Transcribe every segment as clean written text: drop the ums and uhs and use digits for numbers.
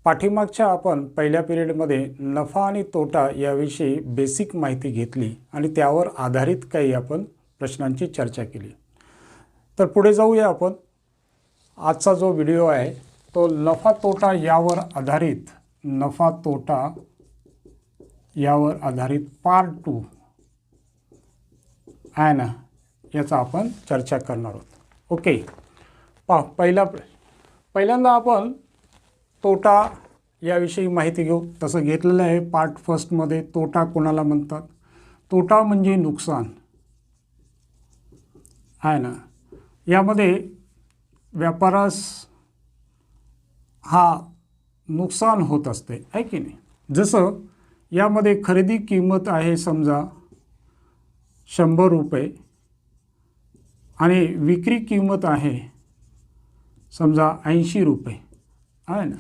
पाठीमागच्या आपण पहिल्या पिरियडमध्ये नफा आणि तोटा याविषयी बेसिक माहिती घेतली आणि त्यावर आधारित काही आपण प्रश्नांची चर्चा केली। तर पुढे जाऊया आपण। आजचा जो व्हिडिओ आहे तो नफा तोटा यावर आधारित पार्ट 2 आहे ना, याचा आपण चर्चा करणार आहोत। ओके, पहिल्यांदा आपण तोटा याविषयी माहिती घेऊ। तसं घेतलेलं आहे पार्ट फर्स्टमध्ये। तोटा कोणाला म्हणतात? तोटा म्हणजे नुकसान आहे ना। यामध्ये व्यापारास हा नुकसान होत असते, आहे की नाही। जसं यामध्ये खरेदी किंमत आहे समजा 100 रुपये आणि विक्री किंमत आहे समजा 80 रुपये आहे ना।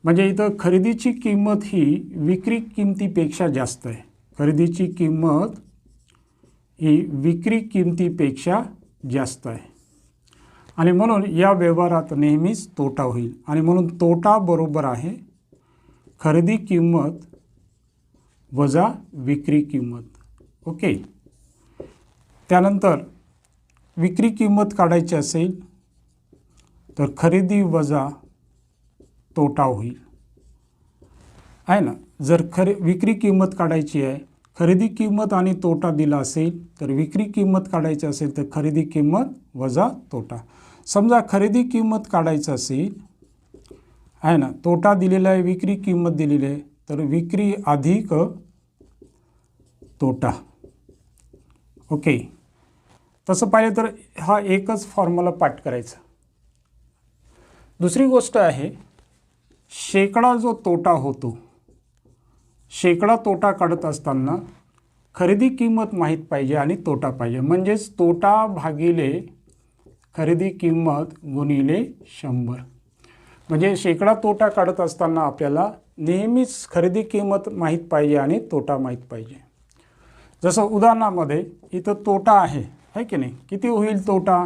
म्हणजे इथं खरेदीची किंमत ही विक्री किमतीपेक्षा जास्त आहे। खरेदीची किंमत ही विक्री किमतीपेक्षा जास्त आहे आणि म्हणून या व्यवहारात नेहमीच तोटा होईल आणि म्हणून तोटा बरोबर आहे खरेदी किंमत वजा विक्री किंमत। ओके, त्यानंतर विक्री किंमत काढायची असेल तर खरेदी वजा तोटा होईल, आहे ना। जर विक्री किंमत काढायची आहे, खरेदी किंमत आणि तोटा दिला असेल तर विक्री किंमत काढायची असेल तर खरेदी किंमत वजा तोटा। समजा खरेदी किंमत काढायचं असेल आहे ना, तोटा दिलेला आहे, विक्री किंमत दिलेली आहे, तर विक्री अधिक तोटा। ओके, तसं पाहिलं तर हा एकच फॉर्म्युला पाठ करायचा। दुसरी गोष्ट आहे शेकडा जो तोटा होतो, शेकडा तोटा काढत असताना खरेदी किंमत माहीत पाहिजे आणि तोटा पाहिजे। म्हणजेच तोटा भागिले खरेदी किंमत गुणिले 100। म्हणजे शेकडा तोटा काढत असताना आपल्याला नेहमीच खरेदी किंमत माहीत पाहिजे आणि तोटा माहीत पाहिजे। जसं उदाहरणामध्ये इथं तोटा आहे की नाही, किती होईल तोटा?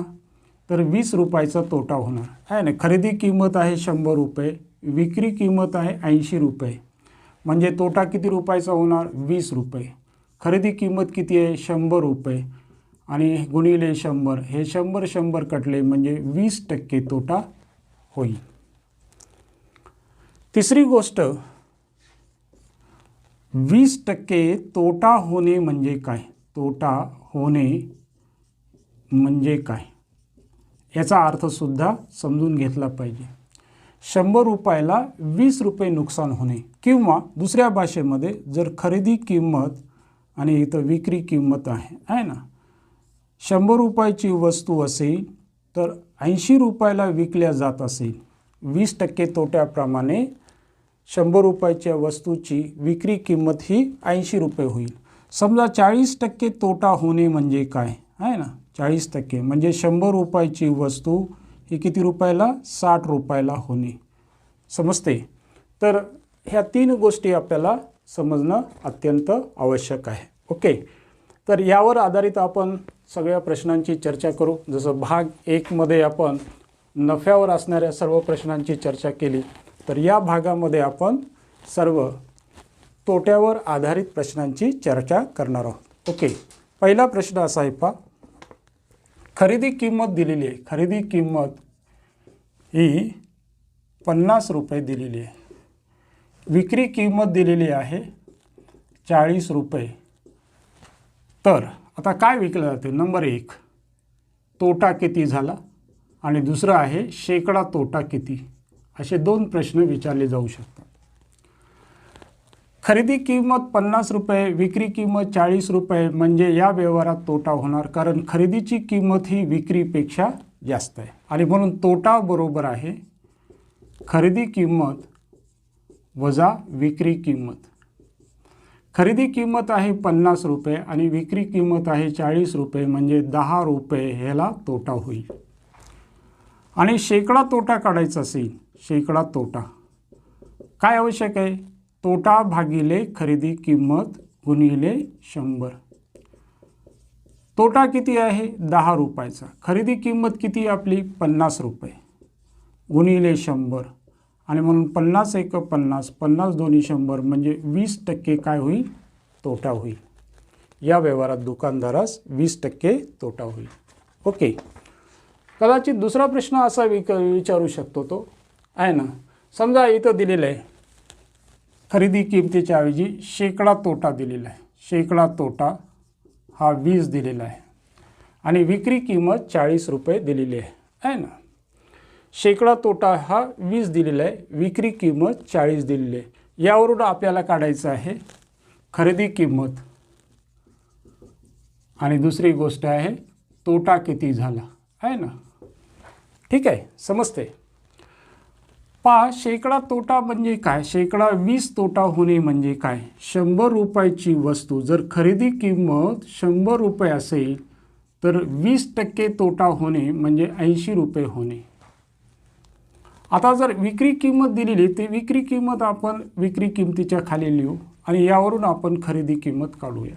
तर 20 रुपयाचा तोटा होणार आहे ना। खरेदी किंमत आहे 100 रुपये, विक्री किंमत आहे 80 रुपये, म्हणजे तोटा किती रुपयाचा होणार? 20 रुपये। खरेदी किंमत किती आहे? 100 रुपये आणि गुणिले 100, हे 100 कटले म्हणजे 20% तोटा होईल। तिसरी गोष्ट, 20% तोटा होणे म्हणजे काय? तोटा होणे म्हणजे काय याचा अर्थसुद्धा समजून घेतला पाहिजे। 100 रुपयाला 20 रुपये नुकसान होणे, किंवा दुसऱ्या भाषेमध्ये जर खरेदी किंमत आणि इथं विक्री किंमत आहे ना, 100 रुपयाची वस्तू असेल तर 80 रुपयाला विकल्या जात असेल, 20% तोट्याप्रमाणे 100 रुपयाच्या वस्तूची विक्री किंमत ही 80 रुपये होईल। समजा 40% तोटा होणे म्हणजे काय आहे ना, 40% म्हणजे 100 रुपयाची वस्तू ही किती रुपयाला? 60 रुपयाला होणे। समजते? तर ह्या 3 गोष्टी आपल्याला समजणं अत्यंत आवश्यक आहे। ओके, तर यावर आधारित आपण सगळ्या प्रश्नांची चर्चा करू। जसं भाग 1 मध्ये आपण नफ्यावर असणाऱ्या सर्व प्रश्नांची चर्चा केली, तर या भागामध्ये आपण सर्व तोट्यावर आधारित प्रश्नांची चर्चा करणार आहोत। ओके, पहिला प्रश्न असा आहे पहा, खरेदी किंमत दिलेली आहे। खरेदी किंमत ही 50 रुपये दिलेली आहे, विक्री किंमत दिलेली आहे 40 रुपये। तर आता काय विकलं जाते? नंबर 1 तोटा किती झाला आणि दुसरं आहे शेकडा तोटा किती। असे 2 प्रश्न विचारले जाऊ शकतात। खरेदी किंमत 50 रुपये, विक्री किंमत 40 रुपये, म्हणजे या व्यवहारात तोटा होणार, कारण खरेदीची किंमत ही विक्रीपेक्षा जास्त आहे आणि म्हणून तोटा बरोबर आहे खरेदी किंमत वजा विक्री किंमत। खरेदी किंमत आहे 50 रुपये आणि विक्री किंमत आहे 40 रुपये, म्हणजे 10 रुपये ह्याला तोटा होईल। आणि शेकडा तोटा काढायचा असेल, शेकडा तोटा काय आवश्यक आहे? तोटा भागिले खरेदी किंमत गुणिले 100। तोटा किती आहे? 10 रुपयाचा। खरेदी किंमत किती आपली? 50 रुपये गुणिले 100 आणि म्हणून 50 एक 50, 50 दोन्ही 100 म्हणजे 20% काय होईल? तोटा होईल. या व्यवहारात दुकानदारास 20% तोटा होईल. ओके. कदाचित दुसरा प्रश्न असा विचारू शकतो तो आहे ना, समजा इथं दिलेलं आहे खरेदी किमतीच्या ऐवजी शेकडा तोटा दिलेला आहे. शेकडा तोटा हा 20 दिलेला आहे आणि विक्री किंमत 40 रुपये दिलेली आहे ना. शेकडा तोटा हा 20 दिलेला आहे, विक्री किंमत 40 दिलेली आहे. यावरून आपल्याला काढायचं आहे खरेदी किंमत आणि दुसरी गोष्ट आहे तोटा किती झाला आहे ना. ठीक आहे, समजते. पहा, शेकडा तोटा म्हणजे काय? शेकडा 20 तोटा होणे म्हणजे काय? 100 रुपयाची वस्तू जर खरेदी किंमत 100 रुपये असेल तर 20% तोटा होणे म्हणजे 80 रुपये होणे. आता जर विक्री किंमत दिलेली ते विक्री किंमत आपण विक्री किंमतीच्या खाली लिहू आणि यावरून आपण खरेदी किंमत काढूया.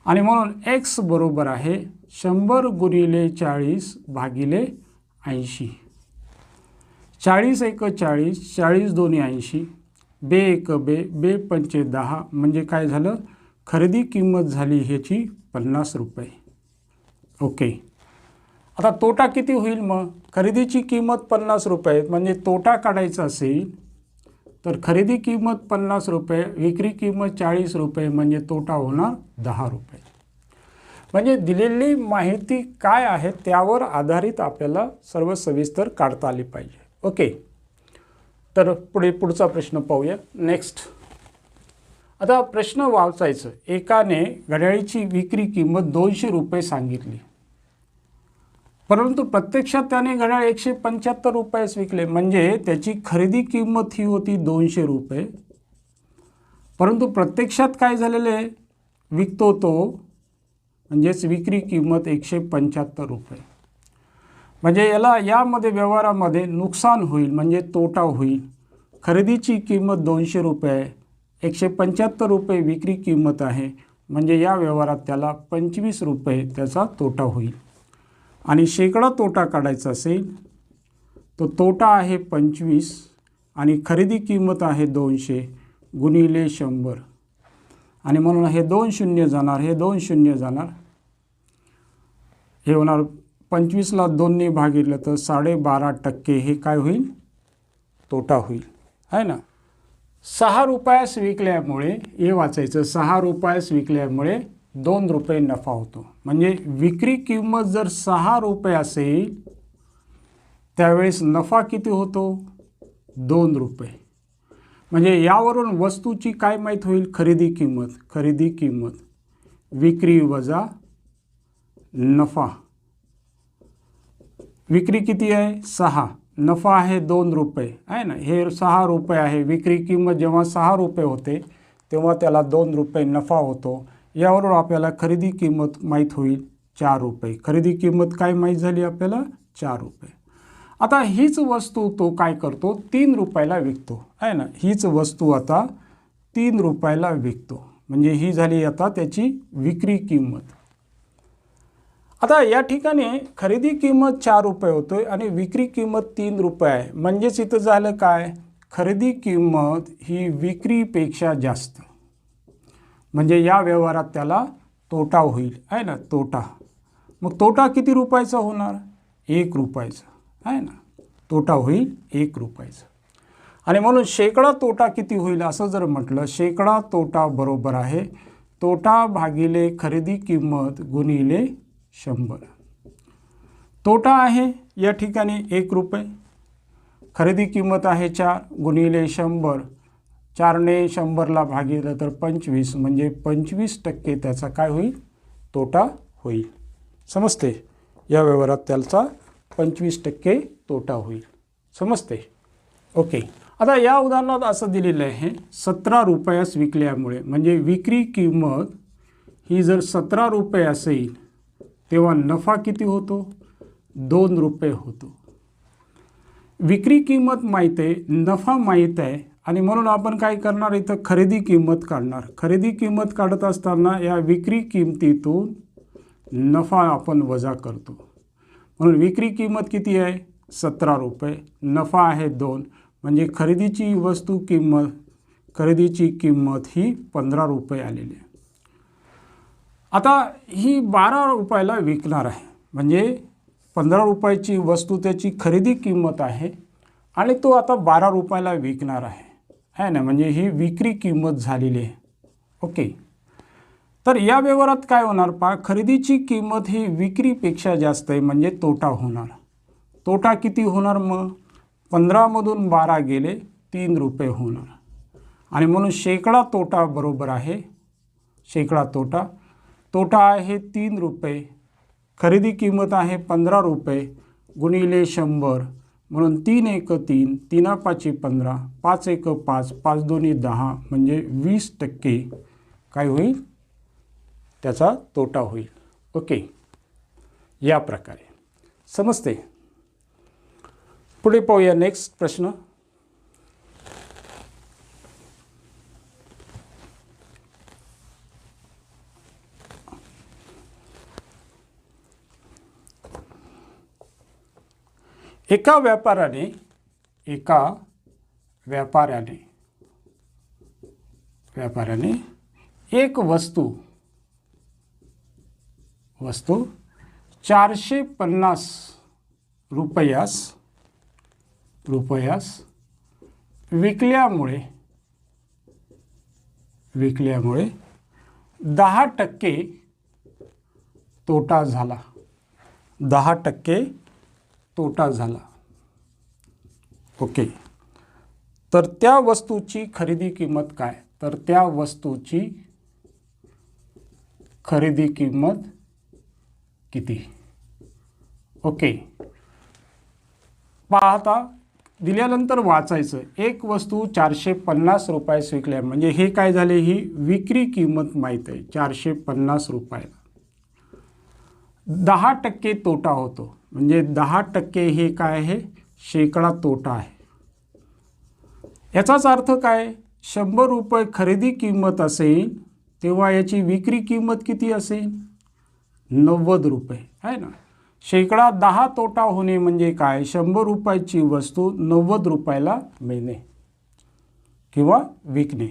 आणि म्हणून x बरोबर आहे 100 गुणिले 40 भागिले 80. 40 एक 40, 40 दोन्ही 80, बे एक बे, बे पंचे 10 म्हणजे काय झालं? खरेदी किंमत झाली ह्याची 50 रुपये. ओके. आता तोटा किती होईल मग? खरेदीची किंमत 50 रुपये म्हणजे तोटा काढायचा असेल तर खरेदी किंमत 50 रुपये, विक्री किंमत 40 रुपये म्हणजे तोटा होणार 10 रुपये. म्हणजे दिलेली माहिती काय आहे त्यावर आधारित आपल्याला सर्व सविस्तर काढता आली पाहिजे. ओके. तर पुढचा प्रश्न पाहूया. नेक्स्ट. आता प्रश्न वाचायचं. एकाने घड्याळीची विक्री किंमत 200 रुपये सांगितली, परंतु प्रत्यक्षात त्याने घड्याळ 175 रुपयास विकले. म्हणजे त्याची खरेदी किंमत ही होती 200 रुपये, परंतु प्रत्यक्षात काय झालेले विकतो तो म्हणजेच विक्री किंमत 175 रुपये. म्हणजे यामध्ये व्यवहारामध्ये नुकसान होईल म्हणजे तोटा होईल. खरेदीची किंमत 200 रुपये, 175 रुपये विक्री किंमत आहे म्हणजे या व्यवहारात त्याला 25 रुपये त्याचा तोटा होईल. आणि शेकडा तोटा काढायचा असेल तो तोटा आहे 25 आणि खरेदी किंमत आहे 200 गुणिले 100 आणि म्हणून हे 2 शून्य जाणार, हे 2 शून्य जाणार. हे होणार 25ला 2ने भागितलं तर 12.5% हे काय होईल? तोटा होईल आहे ना. 6 रुपयास विकल्यामुळे हे वाचायचं, 6 रुपयास विकल्यामुळे 2 रुपये नफा होतो. म्हणजे विक्री किंमत जर 6 रुपये असेल त्यावेळेस नफा किती होतो? 2 रुपये. म्हणजे यावरून वस्तूची काय माहीत होईल? खरेदी किंमत. खरेदी किंमत विक्री वजा नफा. विक्री किती आहे? 6, नफा आहे 2 रुपये आहे ना. हे 6 रुपये आहे. विक्री किंमत जेव्हा 6 रुपये होते तेव्हा त्याला 2 रुपये नफा होतो. यावरून आपल्याला खरेदी किंमत माहीत होईल 4 रुपये. खरेदी किंमत काय माहीत झाली आपल्याला? 4 रुपये. आता हीच वस्तू तो काय करतो? 3 रुपयाला विकतो आहे ना. हीच वस्तू आता 3 रुपयाला विकतो म्हणजे ही झाली आता त्याची विक्री किंमत. आता या ठिकाणी खरेदी किंमत 4 रुपये होतोय आणि विक्री किंमत 3 रुपये आहे. म्हणजेच इथं झालं काय? खरेदी किंमत ही विक्रीपेक्षा जास्त. म्हणजे या व्यवहारात त्याला तोटा होईल आहे ना. तोटा. मग तोटा किती रुपयाचा होणार? 1 रुपयाचा आहे ना. तोटा होईल 1 रुपयाचा. आणि म्हणून शेकडा तोटा किती होईल असं जर म्हटलं, शेकडा तोटा बरोबर आहे तोटा भागिले खरेदी किंमत गुणिले 100. तोटा आहे या ठिकाणी 1 रुपये, खरेदी किंमत आहे 4 गुणिले 100. 4ने 100ला भागिलं तर 25 म्हणजे 25% त्याचा काय होईल? तोटा होईल. समजते? या व्यवहारात त्याचा 25% तोटा होईल. समजते? ओके. आता या उदाहरणात असं दिलेलं आहे 17 रुपयास विकल्यामुळे म्हणजे विक्री किंमत ही जर 17 रुपये असेल तेव्हा नफा किती होतो? 2 रुपये होतो. विक्री किंमत माहीत आहे, नफा माहीत आहे आणि म्हणून आपण काय करणार? इथं खरेदी किंमत काढणार. खरेदी किंमत काढत असताना या विक्री किंमतीतून नफा आपण वजा करतो. म्हणून विक्री किंमत किती आहे? 17 रुपये. नफा आहे 2 म्हणजे खरेदीची किंमत ही 15 रुपये आलेली आहे. आता ही 12 रुपयाला विकणार आहे, म्हणजे 15 रुपयाची वस्तू त्याची खरेदी किंमत आहे आणि तो आता 12 रुपयाला विकणार आहे ना, म्हणजे ही विक्री किंमत झालेली आहे. ओके, तर या व्यवहारात काय होणार पहा, खरेदीची किंमत ही विक्रीपेक्षा जास्त आहे म्हणजे तोटा होणार. तोटा किती होणार मग, 15 मधून 12 गेले 3 रुपये होणार आणि म्हणून शेकडा तोटा बरोबर आहे, शेकडा तोटा आहे 3 रुपये. खरेदी किंमत आहे 15 रुपये गुणिले 100 म्हणून 3 एक 3, 3 पाची 15, 5 एक 5, 5 दोन्ही 10 म्हणजे 20% काय होईल, त्याचा तोटा होईल. ओके, या प्रकारे समजते. पुढे पाहूया नेक्स्ट प्रश्न. एका व्यापाऱ्याने एक वस्तू 450 रुपयास विकल्यामुळे 10% तोटा झाला. 10% तोटा झाला. ओके, तर त्या वस्तूची खरेदी किंमत काय, तर त्या वस्तूची खरेदी किंमत किती. ओके, पाहता दिल्यानंतर वाचायचं. एक वस्तू 450 रुपयास विकल्या म्हणजे हे काय झाले, ही विक्री किंमत माहीत आहे 450 रुपयाला. 10% तोटा होतो म्हणजे 10% हे काय आहे, शेकडा तोटा आहे. याचाच अर्थ काय, 100 रुपये खरेदी किंमत असेल तेव्हा याची विक्री किंमत किती असेल, 90 रुपये आहे ना. शेकडा 10 तोटा होणे म्हणजे काय, 100 रुपयाची वस्तू 90 रुपयाला मिळणे किंवा विकणे.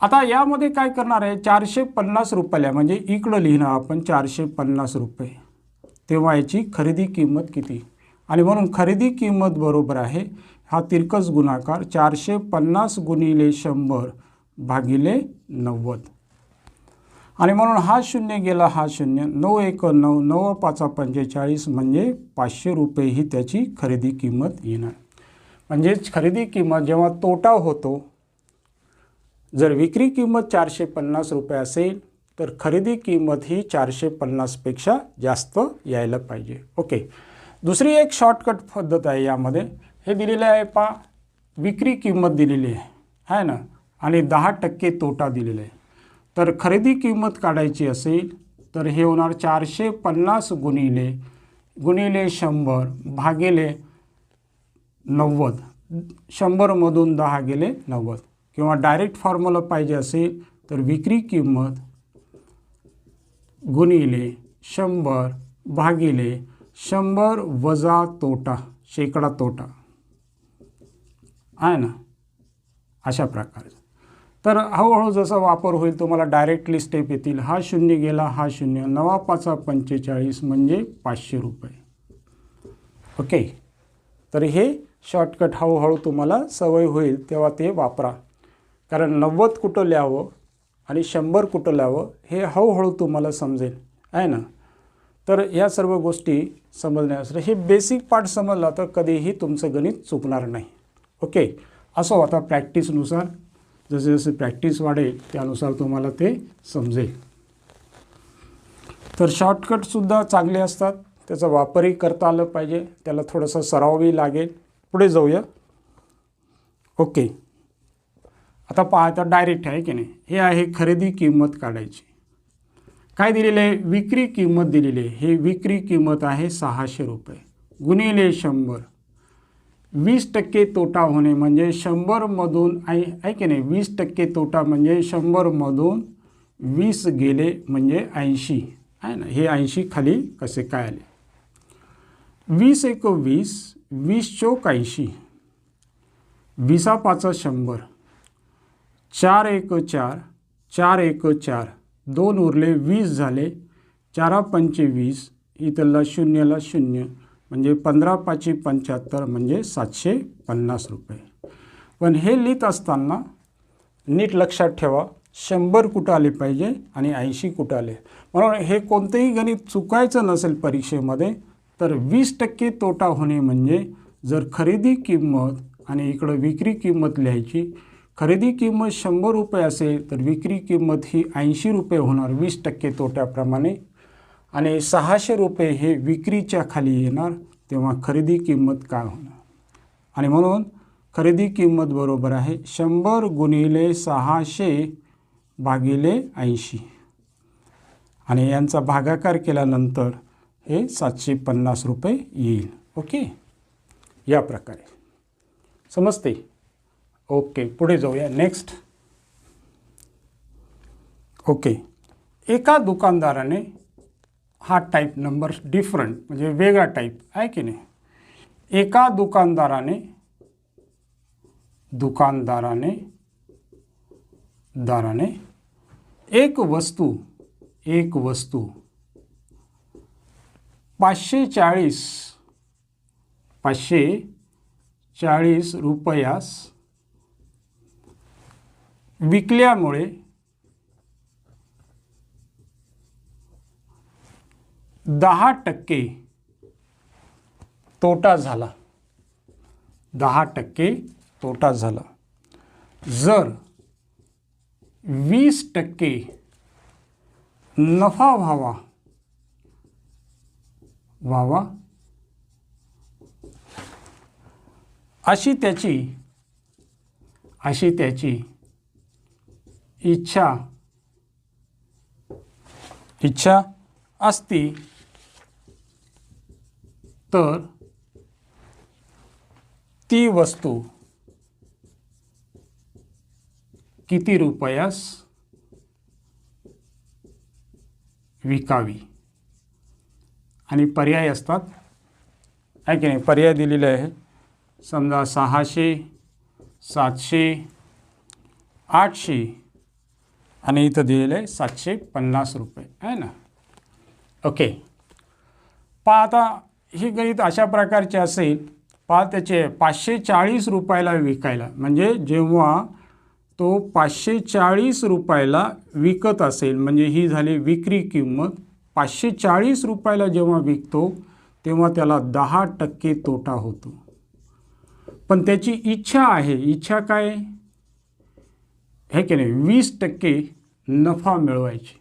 आता यामध्ये काय करणार आहे, 450 रुपयाला म्हणजे इकडं लिहिणार आपण 450 रुपये, तेव्हा याची खरेदी किंमत किती. आणि म्हणून खरेदी किंमत बरोबर आहे हा तिरकस गुणाकार 450 गुणिले 100 भागिले 90. आणि म्हणून हा शून्य गेला हा शून्य, 9 एक 9, 9 पाच 45 म्हणजे 500 रुपये ही त्याची खरेदी किंमत येणार. म्हणजेच खरेदी किंमत जेव्हा तोटा होतो, जर विक्री किंमत 450 रुपये असेल तर खरेदी किंमत ही 450पेक्षा जास्त यायला पाहिजे. ओके, दुसरी एक शॉर्टकट पद्धत आहे. यामध्ये हे दिलेलं आहे पहा, विक्री किंमत दिलेली आहे ना आणि 10% तोटा दिलेला आहे. तर खरेदी किंमत काढायची असेल तर हे होणार 450 गुणिले 100 भागिले 90. 100 मधून 10 गेले 90. किंवा डायरेक्ट फॉर्म्युला पाहिजे असेल तर विक्री किंमत गुणिले 100 भागिले 100 वजा तोटा, शेकडा तोटा आहे ना, अशा प्रकारे. तर हळूहळू जसा वापर होईल तुम्हाला डायरेक्टली स्टेप येतील. हा शून्य गेला हा शून्य, 9 पाच 45 म्हणजे 500 रुपये. ओके, तर हे शॉर्टकट हळूहळू तुम्हाला सवय होईल तेव्हा ते वापरा. कारण 90 कुठं लिहावं आणि 100 कुठं लिहावं हे हळूहळू तुम्हाला समजेल आहे ना. तर या सर्व गोष्टी समजण्यासाठी हे बेसिक पार्ट समजला तर कधीही तुमचं गणित चुकणार नाही. ओके, असं होता प्रॅक्टिसनुसार, जसे जसे प्रॅक्टिस वाढेल त्यानुसार तुम्हाला ते समजेल. तर शॉर्टकटसुद्धा चांगले असतात, त्याचा वापरही करता आलं पाहिजे, त्याला थोडंसं सरावही लागेल. पुढे जाऊया. ओके, आता पहा, आता डायरेक्ट आहे की नाही, हे आहे खरेदी किंमत काढायची. काय दिलेलं आहे, विक्री किंमत दिलेली आहे. हे विक्री किंमत आहे 600 रुपये गुणिले 100. 20% तोटा होणे म्हणजे 100 मधून आहे की नाही, 20% तोटा म्हणजे 100 मधून 20 गेले म्हणजे 80 आहे ना. हे 80 खाली कसे काय आले, 20 एक 20, 20 चौक 80 20 पाचा 100, 4 एक 4, 4 एक 4, 2 उरले 20 झाले, 4 पंचे 20, इथला शून्यला शून्य म्हणजे 15 पाची 75 म्हणजे 750 रुपये. पण हे लिहित असताना नीट लक्षात ठेवा 100 कुठं आले पाहिजे आणि 80 कुठं आले. म्हणून हे कोणतेही गणित चुकायचं नसेल परीक्षेमध्ये तर 20% तोटा होणे म्हणजे जर खरेदी किंमत आणि इकडं विक्री किंमत लिहायची. खरेदी किंमत 100 रुपये असेल तर विक्री किंमत ही 80 रुपये होणार 20% तोट्याप्रमाणे. आणि 600 रुपये हे विक्रीच्या खाली येणार तेव्हा खरेदी किंमत काय होणार. आणि म्हणून खरेदी किंमत बरोबर आहे 100 गुणिले 600 भागिले 80 आणि यांचा भागाकार केल्यानंतर हे 750 रुपये येईल. ओके, या प्रकारे समजते. ओके, पुढे जाऊया. नेक्स्ट. ओके, एका दुकानदाराने हा टाईप नंबर डिफरंट म्हणजे वेगळा टाईप आहे की नाही. एका दुकानदाराने एक वस्तू 540 रुपयास विकल्यामुळे 10% तोटा झाला. 10% तोटा झाला. जर 20% नफा व्हावा अशी त्याची इच्छा असती तर ती वस्तू किती रुपयास विकावी. आणि पर्याय असतात आहे की नाही. पर्याय दिलेले आहे. समजा 600, 700, 800 आणि इथं दिलेलं आहे 750 रुपये आहे ना. ओके, पहा आता हे गणित अशा प्रकारचे असेल. पहा त्याचे 540 रुपयाला विकायला म्हणजे जेव्हा तो 540 रुपयाला विकत असेल म्हणजे ही झाली विक्री किंमत. 540 रुपयाला जेव्हा विकतो तेव्हा त्याला 10% तोटा होतो. पण त्याची इच्छा आहे. इच्छा काय आहे की नाही 20% नफा मिळवायची.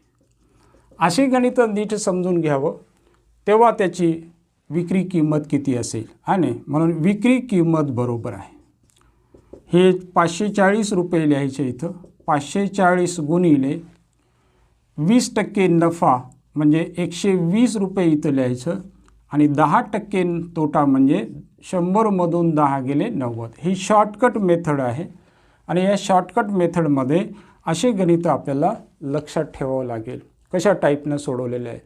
असे गणित नीट समजून घ्यावं तेव्हा त्याची विक्री किंमत किती असेल. आणि म्हणून विक्री किंमत बरोबर आहे हे 540 रुपये लिहायचे. इथं 540 गुणिले 20% नफा म्हणजे 120 रुपये इथं लिहायचं. आणि 10% तोटा म्हणजे 100मधून 10 गेले 90. ही शॉर्टकट मेथड आहे. आणि या शॉर्टकट मेथडमध्ये असे गणित आपल्याला लक्षात ठेवावं लागेल. कशा टाईपनं सोडवलेलं आहे.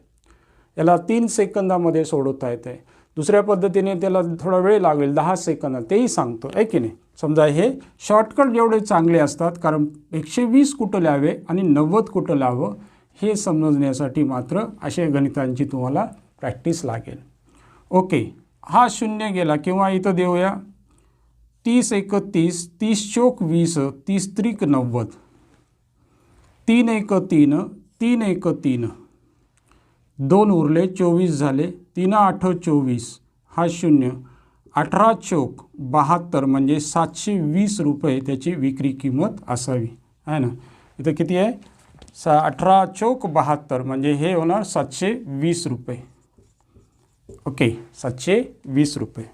याला 3 सेकंदामध्ये सोडवता येते. दुसऱ्या पद्धतीने त्याला थोडा वेळ लागेल 10 सेकंद तेही सांगतो आहे की नाही. समजा हे शॉर्टकट जेवढे चांगले असतात कारण 120 कुठं लिहावे आणि 90 कुठं लिहावं हे समजण्यासाठी मात्र अशा गणितांची तुम्हाला प्रॅक्टिस लागेल. ओके, हा 0 गेला किंवा इथं देऊया 30 एक 30, 30 चोक 20, 30 त्रिक 90, 3 एक 3, 3 एक 3, 2 उरले 24 झाले, 3 8 24, हा 0, 18 चोक 72 म्हणजे 720 रुपये त्याची विक्री किंमत असावी आहे ना. इथं किती आहे 18 चोक 72 म्हणजे हे होणार 720 रुपये. ओके, 720 रुपये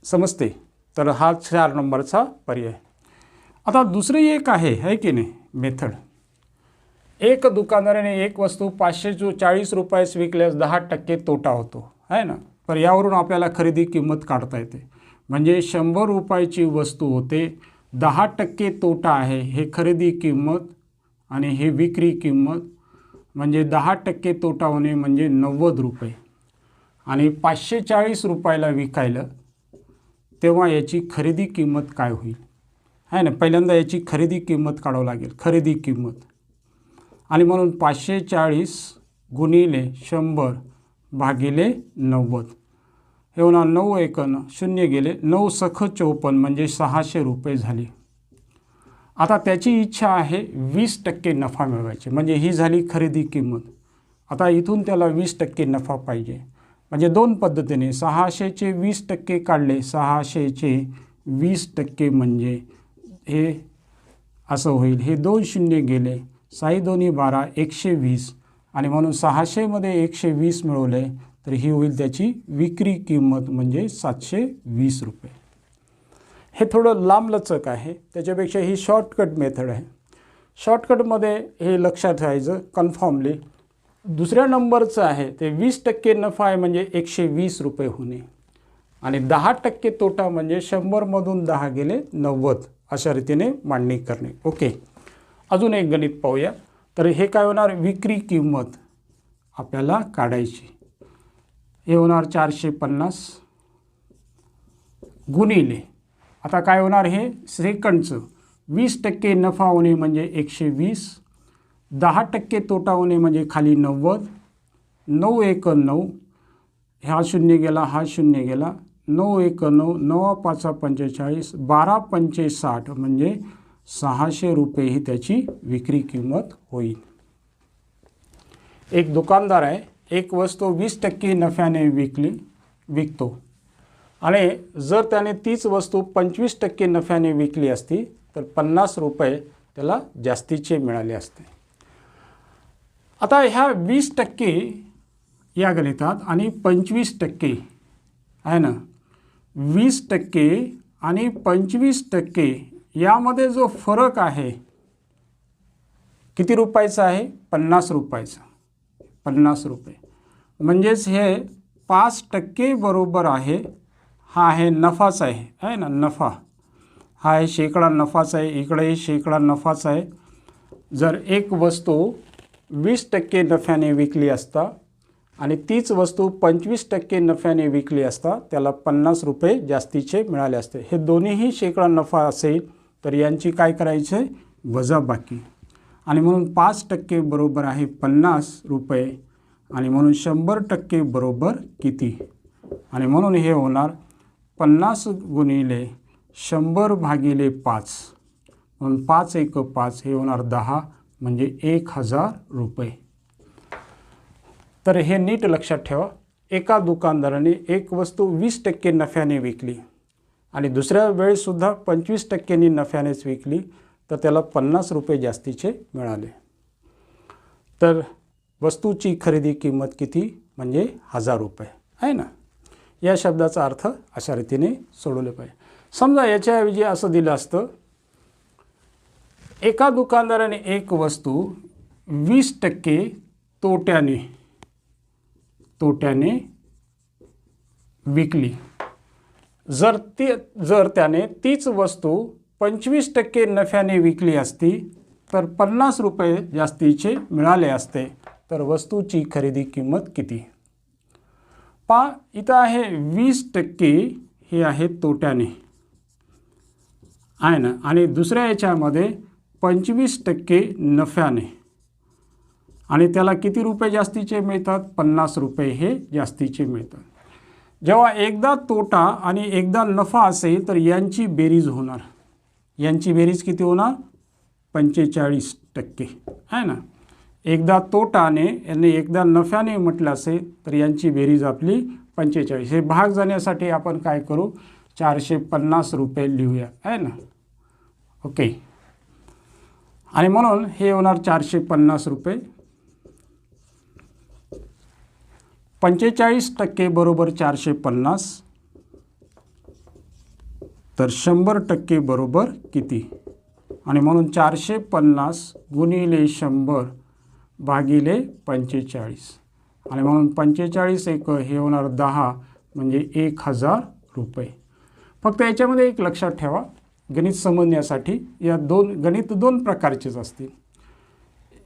समजते. तर हा 4 नंबरचा पर्याय. आता दुसरी एक आहे की नाही मेथड. एक दुकानदाराने एक वस्तू 540 रुपयास विकल्यास 10% तोटा होतो आहे ना. तर यावरून आपल्याला खरेदी किंमत काढता येते. म्हणजे 100 रुपयाची वस्तू होते 10% तोटा आहे हे खरेदी किंमत आणि हे विक्री किंमत. म्हणजे 10% तोटा होणे म्हणजे 90 रुपये. आणि 540 रुपयाला विकायला तेव्हा याची खरेदी किंमत काय होईल आहे ना. पहिल्यांदा याची खरेदी किंमत काढावं लागेल, खरेदी किंमत. आणि म्हणून 540 गुणिले 100 भागिले 90 हे होणार 9 एकन 0 गेले 9 सख 54 म्हणजे 600 रुपये झाले. आता त्याची इच्छा आहे 20% नफा मिळवायचे, म्हणजे ही झाली खरेदी किंमत. आता इथून त्याला 20% नफा पाहिजे, म्हणजे दोन पद्धतीने 600चे 20% काढले, 600चे 20% म्हणजे हे असं होईल. हे 2 शून्य गेले, 6 दोन्ही 12 120 आणि म्हणून 600मध्ये 120 मिळवले तर ही होईल त्याची विक्री किंमत म्हणजे 720 रुपये. हे थोडं लांबलचक आहे, त्याच्यापेक्षा ही शॉर्टकट मेथड आहे. शॉर्टकटमध्ये हे लक्षात ठेवायचं कन्फर्मली. दुसऱ्या नंबरचं आहे ते 20% नफा आहे म्हणजे 120 रुपये होणे आणि 10% तोटा म्हणजे 100मधून 10 गेले 90 अशा रीतीने मांडणी करणे. ओके, अजून एक गणित पाहूया. तर हे काय होणार, विक्री किंमत आपल्याला काढायची. हे होणार 450 गुणिले, आता काय होणार हे सेकंडचं 20% नफा होणे म्हणजे 120, 10% तोटा होणे म्हणजे खाली 90, 9 एक 9, हा शून्य गेला हा शून्य गेला, 9 एक 9, 9 5 45, 12 पंचे 60 म्हणजे 600 रुपये ही त्याची विक्री किंमत होईल. एक दुकानदार आहे, एक वस्तू 20% नफ्याने विकतो आणि जर त्याने तीच वस्तू 25% नफ्याने विकली असती तर 50 रुपये त्याला जास्तीचे मिळाले असते. आता ह्या 20% या गणितात आणि 25% आहे ना, 20% आणि 25% यामध्ये जो फरक आहे किती रुपयाचा आहे, 50 रुपयाचा. 50 रुपये म्हणजेच हे 5% बरोबर आहे. हा आहे नफाच आहे ना, नफा हा आहे शेकडा नफाचा आहे, इकडे शेकडा नफाचा आहे. जर एक वस्तू 20% नफ्याने विकली असता आणि तीच वस्तू 25% नफ्याने विकली असता त्याला 50 रुपये जास्तीचे मिळाले असते. हे दोन्हीही शेकडा नफा असेल तर यांची काय करायचे, वजाबाकी. आणि म्हणून 5% बरोबर आहे 50 रुपये आणि म्हणून 100% बरोबर किती, आणि म्हणून हे होणार 50 गुणिले 100 भागिले 5 म्हणून 5 एक 5 हे होणार 10 म्हणजे 1000 रुपये. तर हे नीट लक्षात ठेवा. एका दुकानदाराने एक वस्तू 20% नफ्याने विकली आणि दुसऱ्या वेळेसुद्धा 25% नफ्यानेच विकली तर त्याला 50 रुपये जास्तीचे मिळाले. तर वस्तूची खरेदी किंमत किती म्हणजे 1000 रुपये आहे ना. या शब्दाचा अर्थ अशा रीतीने सोडवले पाहिजे. समजा याच्याऐवजी असं दिलं असतं, एका दुकानदाराने एक वस्तू 20% तोट्याने विकली. जर त्याने तीच वस्तू 25% नफ्याने विकली असती तर 50 रुपये जास्तीचे मिळाले असते. तर वस्तूची खरेदी किंमत किती. पहा इथं आहे 20% हे आहे तोट्याने आहे ना, आणि दुसऱ्या याच्यामध्ये 25% नफ्याने, आणि त्याला किती रुपये जास्तीचे मिळतात, 50 रुपये हे जास्तीचे मिळतात. जेव्हा एकदा तोटा आणि एकदा नफा असेल तर यांची बेरीज होणार. यांची बेरीज किती होणार, 45% आहे ना. एकदा तोटाने आणि एकदा नफ्याने म्हटलं असेल तर यांची बेरीज आपली 45. हे भाग जाण्यासाठी आपण काय करू, 450 रुपये लिहूया आहे ना. ओके, आणि म्हणून हे होणार 450 रुपये. 45% बरोबर 450 तर 100% बरोबर किती, आणि म्हणून 450 गुणिले 100 भागिले 45 आणि म्हणून 45 एक हे होणार 10 म्हणजे 1000 रुपये. फक्त याच्यामध्ये एक लक्षात ठेवा, गणित समजण्यासाठी या गणित दोन प्रकारचेच असतील.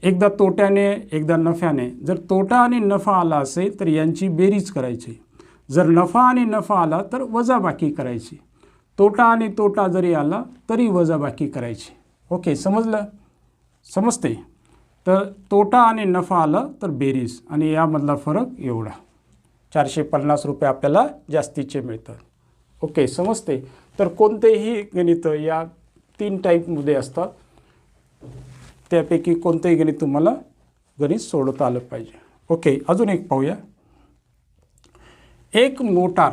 एकदा तोट्याने एकदा नफ्याने. जर तोटा आणि नफा आला असेल तर यांची बेरीज करायची. जर नफा आणि नफा आला तर वजाबाकी करायची. तोटा आणि तोटा जरी आला तरी वजाबाकी करायची. ओके, समजलं? समजते? तर तोटा आणि नफा आला तर बेरीज आणि यामधला फरक एवढा. 450 रुपये आपल्याला जास्तीचे मिळतात. ओके, समजते? तर कोणतेही गणित या 3 टाईपमध्ये असतात, त्यापैकी कोणतेही गणित तुम्हाला गणित सोडवता आलं पाहिजे. ओके, अजून एक पाहूया. एक मोटार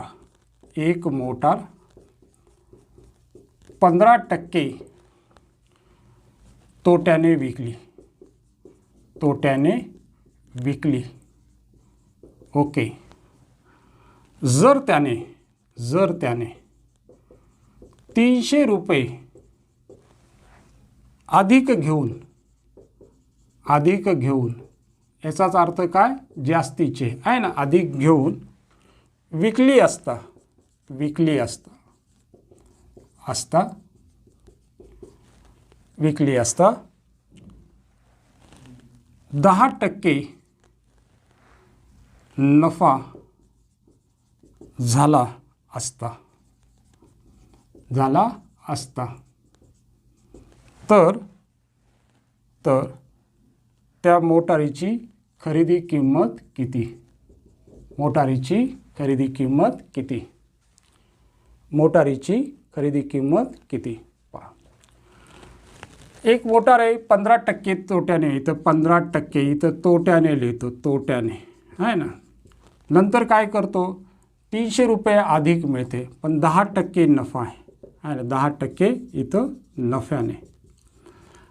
15% तोट्याने विकली. ओके, जर त्याने 300 रुपये अधिक घेऊन याचाच अर्थ काय? जास्तीचे आहे ना, अधिक घेऊन विकली असता 10% नफा झाला असता तर त्या मोटारीची खरेदी किंमत किती? मोटारीची खरेदी किंमत किती? पहा, एक मोटार आहे 15% तोट्याने, इथं 15% इथं तोट्याने लिहितो, तोट्याने आहे ना. नंतर काय करतो? 300 रुपये अधिक मिळते, पण 10% नफा आहे ना, 10% इथं नफ्याने.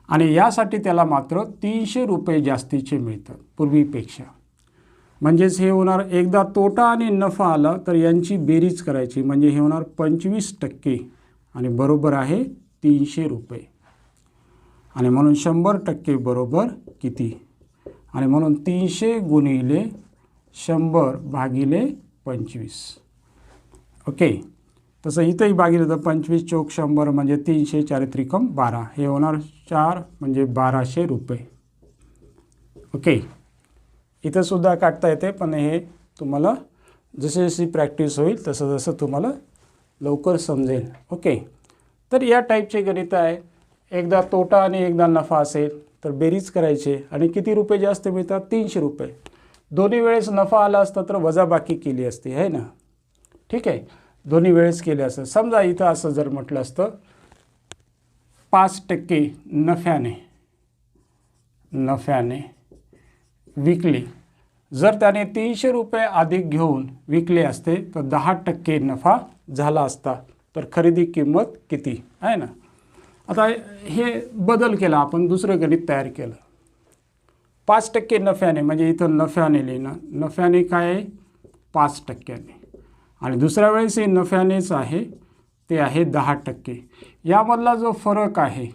आणि यासाठी त्याला मात्र 300 रुपये जास्तीचे मिळतात पूर्वीपेक्षा. म्हणजेच हे होणार, एकदा तोटा आणि नफा आला तर यांची बेरीज करायची, म्हणजे हे होणार 25% आणि बरोबर आहे 300 रुपये. आणि म्हणून 100% बरोबर किती? आणि म्हणून 300 गुणिले 100 भागिले 25. ओके, तसं इथंही भागिले तर 25 चौक 100 म्हणजे 300, 4 त्रिकम 12, हे होणार 4 म्हणजे 1200 रुपये. ओके, इथं सुद्धा काढता येते, पण हे तुम्हाला जशी प्रॅक्टिस होईल तसं तुम्हाला लवकर समजेल. ओके, तर या टाईपचे गणित आहे. एकदा तोटा आणि एकदा नफा असेल तर बेरीज करायचे आणि किती रुपये जास्त मिळतात? 300 रुपये. दोन्ही वेळेस नफा आला असता तर वजाबाकी केली असती, आहे ना. ठीक आहे, दोन्ही वेळेस केले असतं. समजा इथं असं जर म्हटलं असतं 5% नफ्याने विकली. जर त्याने 300 रुपये अधिक घेऊन विकले असते तर 10% नफा झाला असता, तर खरेदी किंमत किती? आहे ना. आता हे बदल केला आपण, दुसरं गणित तयार केलं. 5% नफ्याने, म्हणजे इथं नफ्याने लिहिणं, नफ्याने काय आहे? 5%. आणि दुसऱ्या वेळेस हे नफ्यानेच आहे, ते आहे 10%. यामधला जो फरक आहे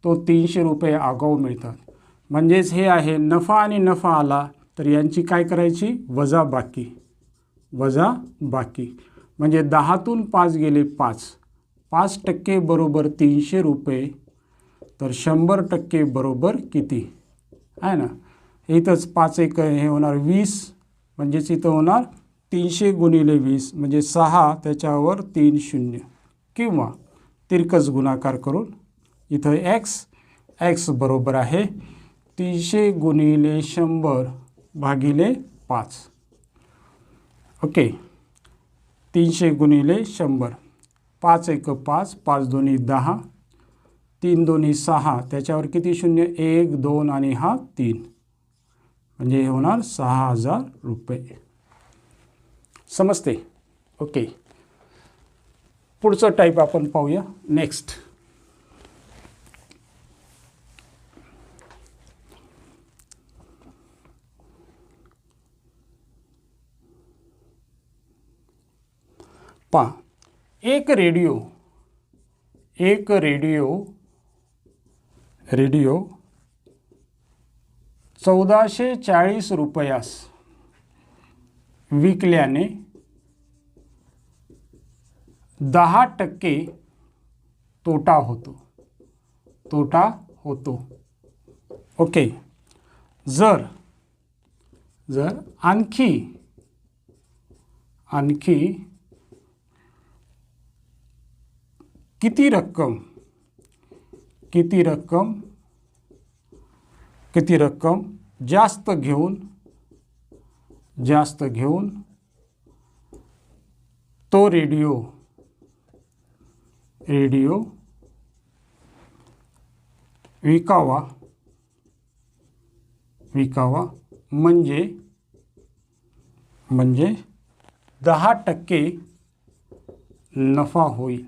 तो 300 रुपये आगाऊ मिळतात. म्हणजेच हे आहे नफा आणि नफा आला तर यांची काय करायची? वजाबाकी. म्हणजे 10तून 5 गेले 5% बरोबर 300 रुपये, तर 100% बरोबर किती? आहे ना. इथंच 5 एक हे होणार 20, म्हणजेच इथं होणार 300 गुणिले 20 म्हणजे 6, त्याच्यावर 3 शून्य, किंवा तिरकस गुणाकार करून इथं x बरोबर आहे 300 गुणिले 100 भागिले 5. ओके, 300 गुणिले 100, 5 एक 5, 5 दोन्ही 10, 3 दोन्ही 6, त्याच्यावर किती शून्य? 1 2 आणि हा 3, म्हणजे हे होणार 6000 रुपये. समजते? ओके, पुढचं टाईप आपण पाहूया. नेक्स्ट, पहा, एक रेडिओ 1440 रुपयास विकल्याने 10% तोटा होतो. ओके, जर आणखी किती रक्कम जास्त घेऊन तो रेडिओ विकावा म्हणजे 10% नफा होईल.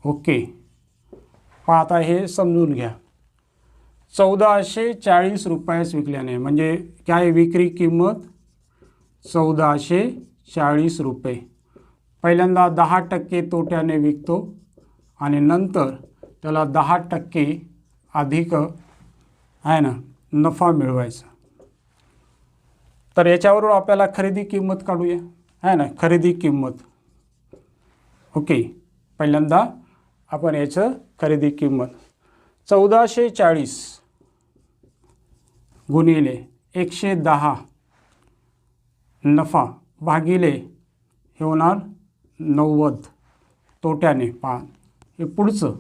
ओके, आता हे समजून घ्या. 1440 रुपयास विकल्याने म्हणजे काय, विक्री किंमत 1440 रुपये. पहिल्यांदा 10% तोट्याने विकतो आणि नंतर त्याला 10% अधिक आहे ना नफा मिळवायचा. तर याच्यावरून आपल्याला खरेदी किंमत काढूया, आहे ना, खरेदी किंमत. ओके, पहिल्यांदा आपण याचं खरेदी किंमत 1440 गुणिले 110 नफा भागिले हे होणार 90 तोट्याने. पहा हे पुढचं,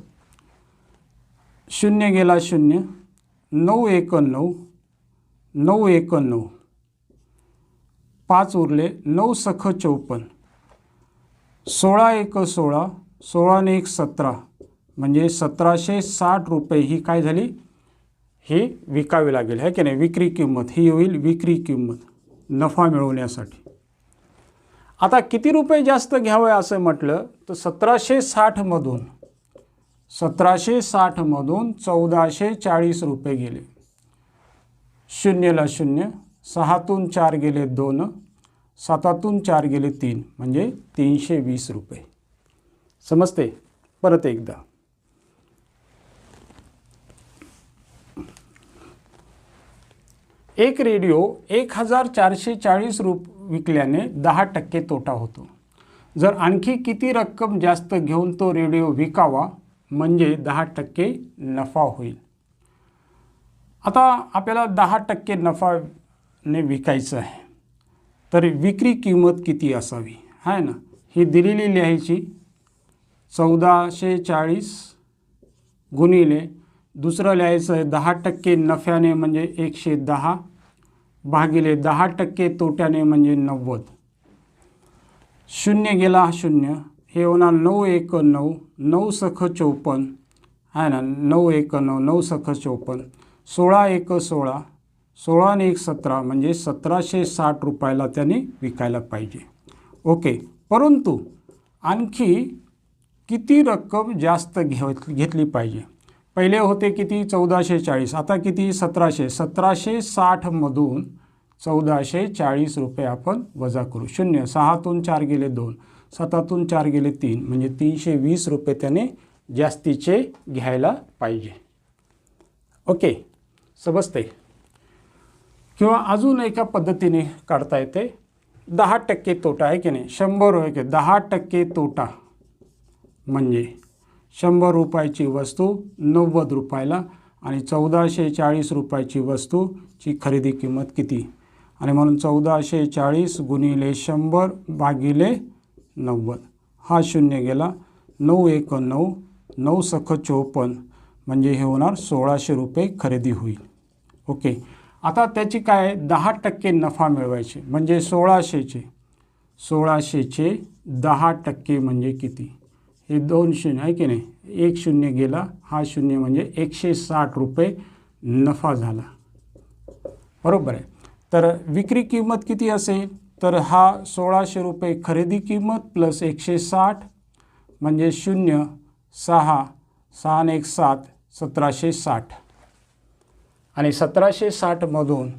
0 गेला 0, 9 1 9, 9 1 9, 5 उरले, 9 सख 54, 16 1 16, 16 ने 1 17 म्हणजे 1760 रुपये ही काय झाली, ही विकावी लागेल, है की नाही. विक्री किंमत ही होईल विक्री किंमत नफा मिळवण्यासाठी. आता किती रुपये जास्त घ्यावे असं म्हटलं तर 1760 मधून 1440 रुपये गेले. 0 ला 0, 6तून 4 गेले 2, 7तून 4 गेले 3 म्हणजे 320 रुपये. समजते. परत एकदा, एक रेडिओ 1440 विकल्याने 10% तोटा होतो. जर आणखी किती रक्कम जास्त घेऊन तो रेडिओ विकावा म्हणजे 10% नफा होईल. आता आपल्याला 10% नफाने विकायचं आहे, तर विक्री किंमत किती असावी, आहे ना, ही दिलेली लिहायची. 1440 गुणिले दुसरं लिहायचं आहे 10% नफ्याने म्हणजे 110 भागिले 10% तोट्याने म्हणजे 90. 0 गेला 0, हे होणार 9 1 9, 9 सख 54, आहे ना, 9 1 9, 9 सख 54, 16 1 16, 16 ने 1 17 म्हणजे 1760 रुपयाला त्याने विकायला पाहिजे. ओके, परंतु आणखी किती रक्कम जास्त घेतली पाहिजे. पहिले होते किती 1440, आता किती 1700. 1760 मधून 1440 रुपये आपण वजा करू. 0 6तून 4 गेले 2, 7तून 4 गेले 3 म्हणजे 320 रुपये त्याने जास्तीचे घ्यायला पाहिजे. ओके, समजते. किंवा अजून एका पद्धतीने काढता येते. 10% तोटा आहे की नाही, 100 आहे की 10% तोटा म्हणजे 100 रुपयाची वस्तू 90 रुपयाला आणि 1440 रुपयाची वस्तूची खरेदी किंमत किती, आणि म्हणून 1440 गुणिले 100 भागिले 90. हा 0 गेला, 9 1 9, 9 सख 54 म्हणजे हे होणार 1600 रुपये खरेदी होईल. ओके, आता त्याची काय 10% नफा मिळवायचे म्हणजे 1600चे 10% म्हणजे किती, हे 2 0 आहे की नाही, 1 0 गेला, हा 0 म्हणजे 160 रुपये नफा झाला. बरोबर आहे. तर विक्री किंमत किती असेल, तर हा 1600 रुपये खरेदी किंमत प्लस 160 म्हणजे 0 6 6 1 7, 1760. आणि 1760 मधून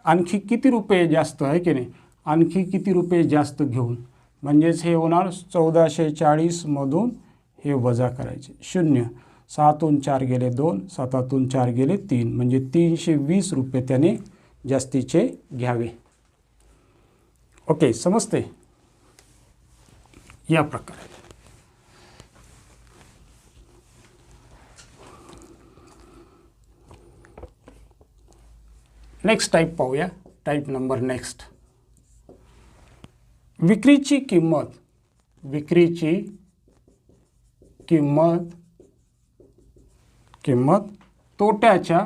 आणखी किती रुपये जास्त आहे की नाही, आणखी किती रुपये जास्त घेऊन म्हणजेच हे होणार 1440 मधून हे वजा करायचे. 0 6तून 4 गेले 2, 7तून 4 गेले 3 म्हणजे 320 रुपये त्याने जास्तीचे घ्यावे. ओके, समजते. या प्रकारे नेक्स्ट टाईप पाहूया. Type number next. विक्रीची किंमत तोट्याच्या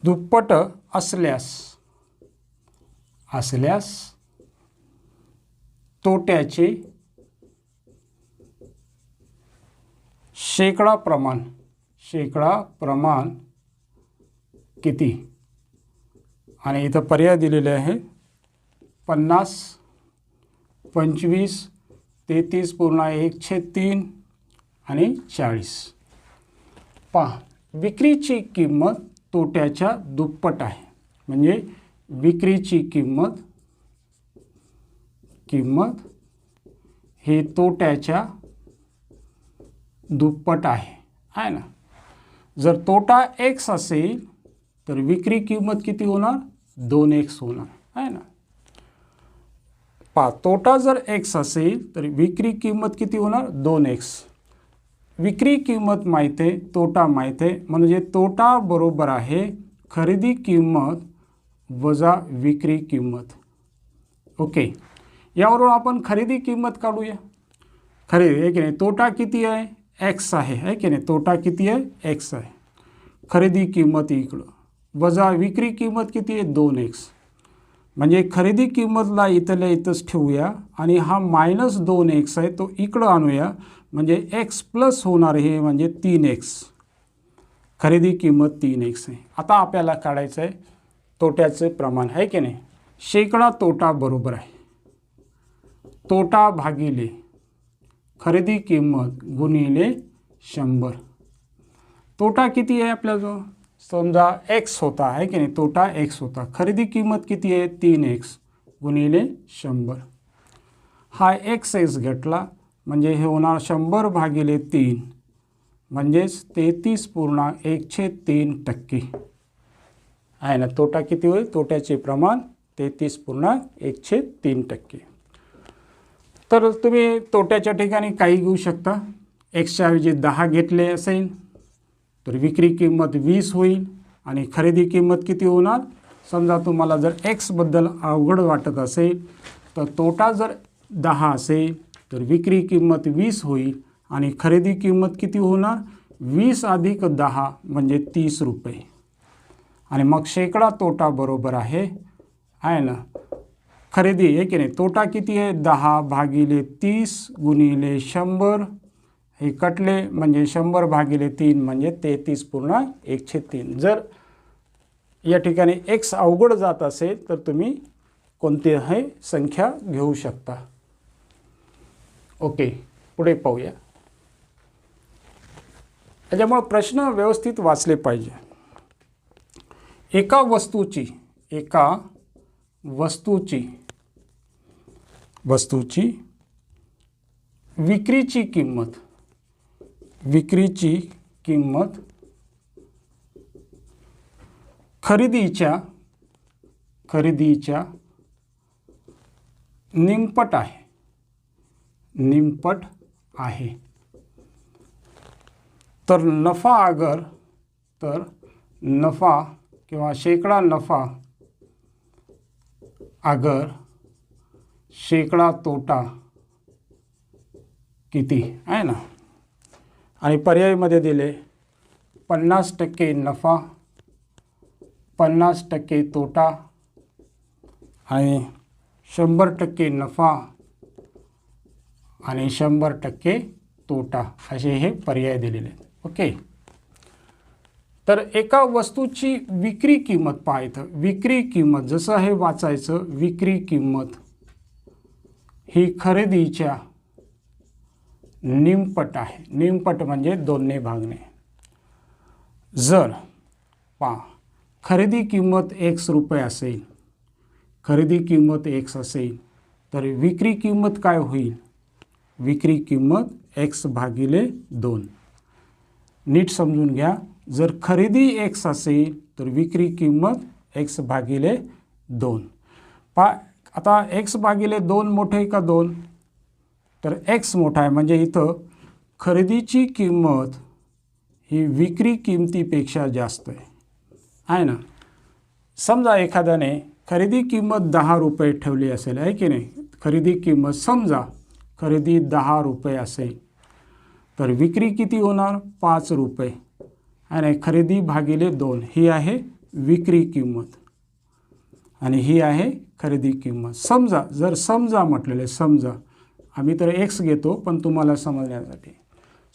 दुप्पट असल्यास तोट्याचे शेकडा प्रमाण किती? आणि इथं पर्याय दिलेले आहे 50, 25, 33.1/3 आणि 40. पहा, विक्रीची किंमत तोट्याच्या दुप्पट आहे, म्हणजे विक्रीची किंमत हे तोट्याच्या दुप्पट आहे ना. जर तोटा x असेल तर विक्री किंमत किती होणार? 2x होणार आहे ना. पहा, तोटा जर x असेल तर विक्री किंमत किती होणार? 2x. विक्री किंमत माहिती आहे, तोटा माहिती आहे, म्हणजे तोटा बरोबर आहे खरेदी किंमत वजा विक्री किंमत. ओके, यावरून आपण खरेदी किंमत काढूया. खरेदी आहे की नाही, तोटा किती आहे? x आहे की नाही, तोटा किती आहे? x आहे. खरेदी किंमत इकडं वजा विक्री किंमत किती आहे? 2x. म्हणजे खरेदी किंमतला इथल्या इथंच ठेवूया आणि हा -2x आहे तो इकडं आणूया, म्हणजे x प्लस होणार हे म्हणजे 3x. खरेदी किंमत 3x आहे. आता आपल्याला काढायचं आहे तोट्याचे प्रमाण आहे की नाही. शेकडा तोटा बरोबर आहे तोटा भागिले खरेदी किंमत गुणिले 100. तोटा किती आहे आपल्याजवळ? समजा x होता आहे की नाही, तोटा x होता. खरेदी किंमत किती आहे? 3x गुणिले 100. हा x घेतला म्हणजे हे होणार 100 भागिले 3 म्हणजेच 33.1/3% आहे ना. तोटा किती होईल? तोट्याचे प्रमाण 33.1/3%. तर तुम्ही तोट्याच्या ठिकाणी काही घेऊ शकता. एक्सच्या ऐवजी 10 घेतले असेल तर विक्री किंमत 20 होईल आणि खरेदी किंमत किती होणार? समजा तुम्हाला जर एक्सबद्दल अवघड वाटत असेल तर तोटा जर 10 असेल तर विक्री किंमत 20 होईल आणि खरेदी किंमत किती होणार? 20 + 10 म्हणजे 30 रुपये. आणि मग शेकडा तोटा बरोबर आहे ना. खरेदी आहे की नाही, तोटा किती आहे? 10 भागिले 30 गुणिले 100 हे कटले म्हणजे 100 भागिले 3 म्हणजे 33.1/3. जर या ठिकाणी x अवघड जात असेल तर तुम्ही कोणतीही संख्या घेऊ शकता. ओके, पुढे पाहूया. त्याच्यामुळे प्रश्न व्यवस्थित वाचले पाहिजे. एका वस्तूची विक्रीची किंमत खरेदीच्या निमपट आहे. तर नफा किंवा शेकडा नफा अगर शेकडा तोटा किती आहे ना. आणि पर्यायमध्ये दिले 50% नफा, 50% तोटा आणि 100% नफा आणि 100% तोटा असे हे पर्याय दिलेले आहेत. ओके, तर एका वस्तूची विक्री किंमत पाहायचं. विक्री किंमत जसं हे वाचायचं, विक्री किंमत ही खरेदीच्या निमपट आहे. निमपट म्हणजे 2ने भागणे. जर खरेदी किंमत x रुपये असेल, खरेदी किंमत x असेल तर विक्री किंमत काय होईल? विक्री किंमत x भागिले 2. नीट समजून घ्या. जर खरेदी x असेल तर विक्री किंमत x भागिले 2. आता x भागिले 2 मोठे का 2? तर x मोठा आहे म्हणजे इथं खरेदीची किंमत ही विक्री किंमतीपेक्षा जास्त आहे ना. समजा एखाद्याने खरेदी किंमत 10 रुपये ठेवली असेल आहे की नाही, खरेदी किंमत समजा खरेदी 10 रुपये असेल तर विक्री किती होणार 5 रुपये आणि खरेदी भागिले 2 ही आहे विक्री किंमत आणि ही आहे खरेदी किंमत. समजा जर समजा म्हटलेले समजा आम्ही तर एक्स घेतो पण तुम्हाला समजण्यासाठी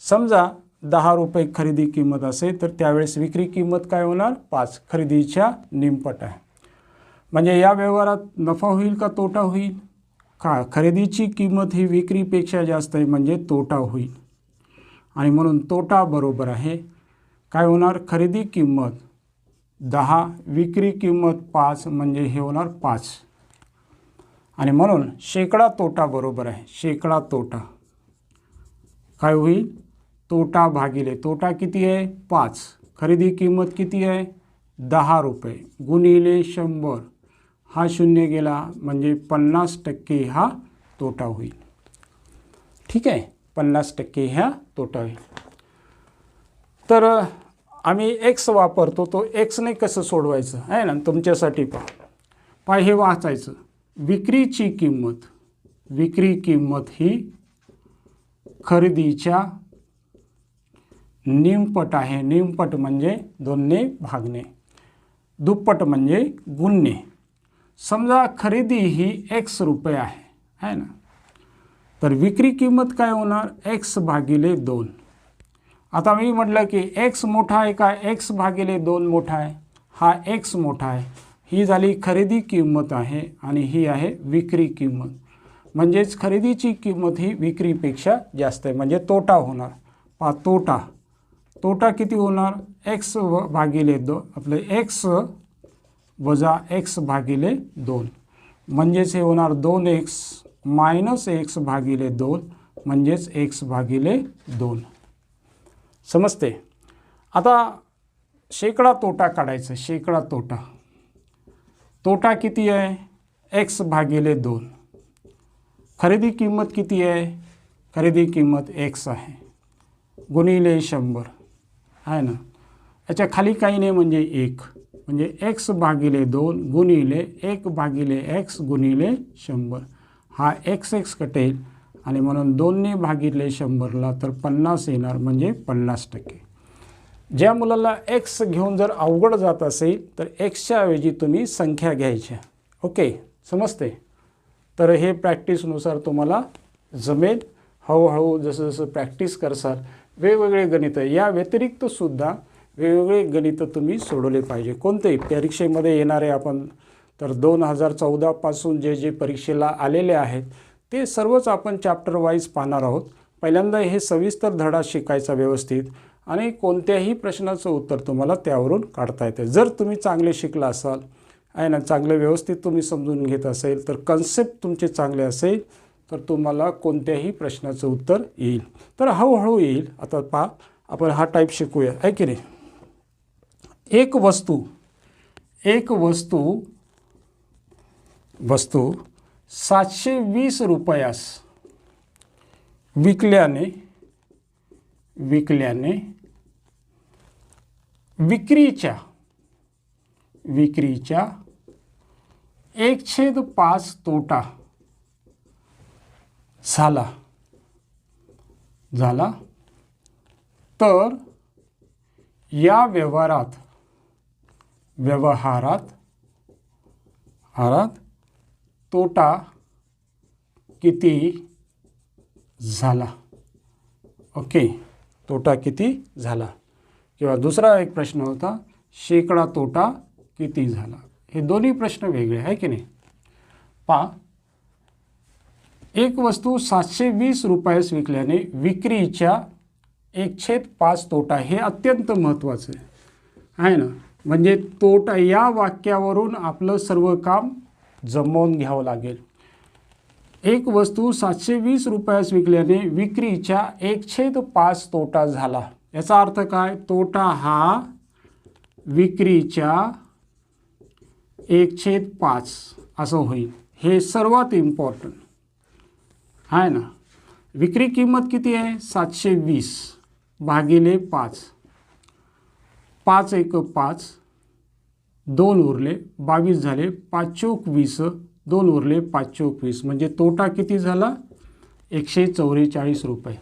समजा 10 रुपये खरेदी किंमत असेल तर त्यावेळेस विक्री किंमत काय होणार 5 खरेदीच्या निमपट आहे. म्हणजे या व्यवहारात नफा होईल का तोटा होईल का खरेदीची किंमत ही विक्रीपेक्षा जास्त आहे म्हणजे तोटा होईल आणि म्हणून तोटा बरोबर आहे काय होणार खरेदी किंमत 10 विक्री किंमत 5 म्हणजे हे होणार 5 आणि म्हणून शेकडा तोटा बरोबर आहे शेकडा तोटा काय होईल तोटा भागिले तोटा किती आहे 5 खरेदी किंमत किती आहे 10 रुपये गुणिले 100 हा शून्य गेला म्हणजे 50% हा तोटा होईल. ठीक आहे 50% ह्या तोटा होईल. तर आम्ही एक्स वापरतो तो एक्सने कसं सोडवायचं आहे ना तुमच्यासाठी पहा हे वाचायचं विक्रीची किंमत ही खरेदीच्या निमपट आहे. निमपट म्हणजे 2ने भागणे दुप्पट म्हणजे गुणणे. समजा खरेदी ही x रुपये आहे ना तर विक्री किंमत काय होणार x भागिले 2. आता मी म्हटलं की x मोठा आहे का x भागिले 2 मोठा आहे हा x मोठा आहे. ही झाली खरेदी किंमत आहे आणि ही आहे विक्री किंमत म्हणजेच खरेदीची किंमत ही विक्रीपेक्षा जास्त आहे म्हणजे तोटा होणार. पहा तोटा किती होणार x भागिले 2 आपले x वजा x भागिले 2 म्हणजेच हे होणार 2x मायनस x भागिले 2 म्हणजेच x भागिले 2. समजते. आता शेकडा तोटा काढायचा शेकडा तोटा किती आहे x भागिले 2 खरेदी किंमत किती आहे खरेदी किंमत x आहे गुणिले 100 आहे ना याच्या खाली काही नाही म्हणजे 1 म्हणजे x भागिले 2 गुणिले 1 भागिले x गुणिले 100 हा x कटेल आणि म्हणून 2ने भागिले 100ला तर 50 येणार म्हणजे 50%. ज्या मुलाला x घेऊन जर अवघड जात असेल तर xच्या ऐवजी तुम्ही संख्या घ्यायच्या. ओके समजते. तर हे प्रॅक्टिसनुसार तुम्हाला जमेल. हळूहळू जसं जसं प्रॅक्टिस करसाल वेगवेगळे गणित या व्यतिरिक्त सुद्धा वेगवेगळे गणित तुम्ही सोडवले पाहिजे. कोणतेही परीक्षेमध्ये येणारे आपण तर 2014 पासून जे परीक्षेला आलेले आहेत ते सर्वच आपण चॅप्टर वाईज पाहणार आहोत. पहिल्यांदा हे सविस्तर धडा शिकायचा व्यवस्थित आणि कोणत्याही प्रश्नाचं उत्तर तुम्हाला त्यावरून काढता येते. जर तुम्ही चांगले शिकला असाल आहे ना चांगले व्यवस्थित तुम्ही समजून घेत असेल तर कन्सेप्ट तुमचे चांगले असेल तर तुम्हाला कोणत्याही प्रश्नाचं उत्तर येईल. तर हळूहळू येईल. आता पहा आपण हा टाईप शिकूया आहे की नाही. एक वस्तू 720 रुपयास विकल्याने विक्रीच्या 1/5 तोटा झाला तर या व्यवहारात तोटा किती झाला. ओके तोटा किती झाला. किंवा दुसरा एक प्रश्न होता शेकडा तोटा किती झाला. हे दोन्ही प्रश्न वेगळे आहे की नाही. पहा एक वस्तू 720 रुपयास विकल्याने विक्रीच्या 1/5 तोटा हे अत्यंत महत्त्वाचं आहे ना. म्हणजे तोटा या वाक्यावरून आपलं सर्व काम जमवून घ्यावं लागेल. एक वस्तू 720 रुपयास विकल्याने विक्रीच्या 1/5 तोटा झाला. याचा अर्थ काय तोटा हा विक्रीच्या 1/5 असं होईल. हे सर्वात इम्पॉर्टंट आहे ना. विक्री किंमत किती आहे 720 भागिले 5 5 1 5 2 उरले 22 झाले 5 चौक 20 2 उरले 5 चोक 20 म्हणजे तोटा किती झाला 144 रुपये.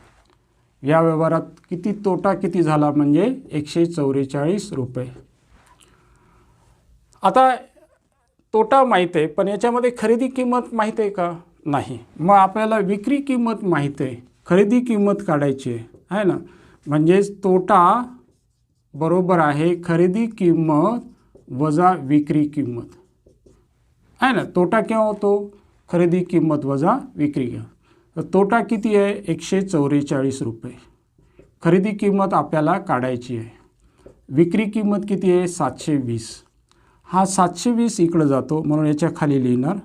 या व्यवहारात किती तोटा किती झाला म्हणजे 144 रुपये. आता तोटा माहीत आहे पण याच्यामध्ये खरेदी किंमत माहीत आहे का? नाही. मग आपल्याला विक्री किंमत माहीत आहे, खरेदी किंमत काढायची आहे ना. म्हणजेच तोटा बरोबर आहे खरेदी किंमत वजा विक्री किंमत आहे ना. तोटा केव्हा होतो? खरेदी किंमत वजा विक्री किंमत. तर तोटा किती आहे 144 रुपये. खरेदी किंमत आपल्याला काढायची आहे. विक्री किंमत किती आहे 720. हा 720 इकडं जातो म्हणून याच्या खाली लिहिणार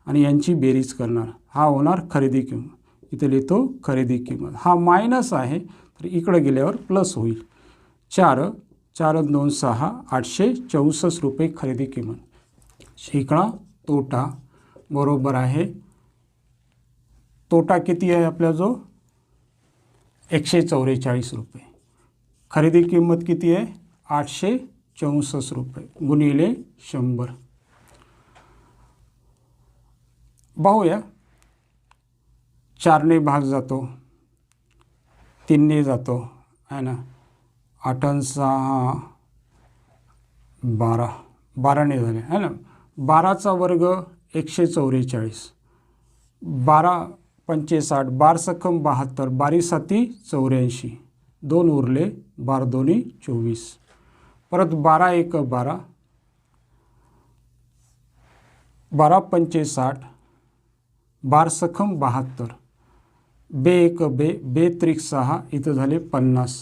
आणि यांची बेरीज करणार. हा होणार खरेदी किंमत. इथे लिहितो खरेदी किंमत. हा मायनस आहे तर इकडं गेल्यावर प्लस होईल. 4 4 2 6 864 रुपये खरेदी किंमत. इकडा तोटा बरोबर आहे. तोटा किती आहे आपल्या जो 144 रुपये. खरेदी किंमत किती आहे 864 रुपये गुणिले 100. पाहूया. 4ने भाग जातो, 3ने जातो आहे ना. 8 आणि 6 12, 12ने झाले आहे ना. 12चा वर्ग 144, 12 पंचे 60, 12 सखम 72, 12 साती 84, 2 उरले 12 दोन्ही 24. परत 12 एक 12, 12 पंचे 60, 12 सखम 72, बे एक बे, बे त्रिक 6, इथं झाले 50.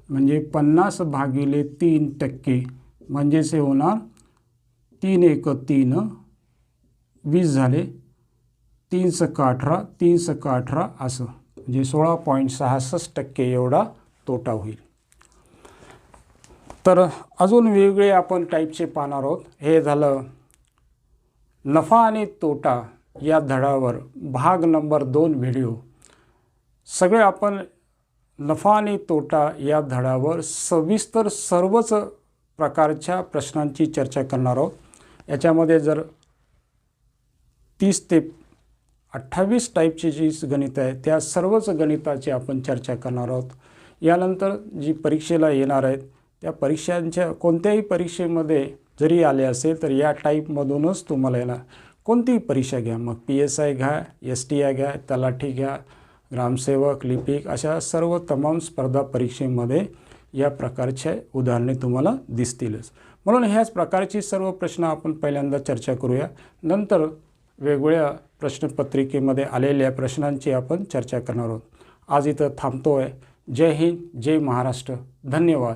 म्हणजे 50 भागिले 3% म्हणजेच हे होणार 3 एक 3, 20 झाले. 3 सक 18, 3 सक 18 असं म्हणजे 16.66% एवढा तोटा होईल. तर अजून वेगवेगळे आपण टाईपचे पाहणार आहोत. हे झालं नफा आणि तोटा या धड्यावर भाग नंबर 2 व्हिडिओ. सगळे आपण नफा आणि तोटा या धड्यावर सविस्तर सर्वच प्रकारच्या प्रश्नांची चर्चा करणार आहोत. याच्यामध्ये जर 30 ते 28 टाईपची जी गणितं आहेत त्या सर्वच गणिताची आपण चर्चा करणार आहोत. यानंतर जी परीक्षेला येणार आहेत त्या परीक्षांच्या कोणत्याही परीक्षेमध्ये जरी आले असेल तर या टाईपमधूनच तुम्हाला येणार. कोणतीही परीक्षा घ्या, मग PSI घ्या, STI घ्या, तलाठी घ्या, ग्रामसेवक, लिपिक, अशा सर्व तमाम स्पर्धा परीक्षेमध्ये या प्रकारच्या उदाहरणे तुम्हाला दिसतीलच. म्हणून ह्याच प्रकारची सर्व प्रश्न आपण पहिल्यांदा चर्चा करूया. नंतर वेगवेगळ्या प्रश्नपत्रिकेमध्ये आलेल्या प्रश्नांची आपण चर्चा करणार आहोत. आज इथं थांबतो आहे. जय हिंद, जय महाराष्ट्र. धन्यवाद.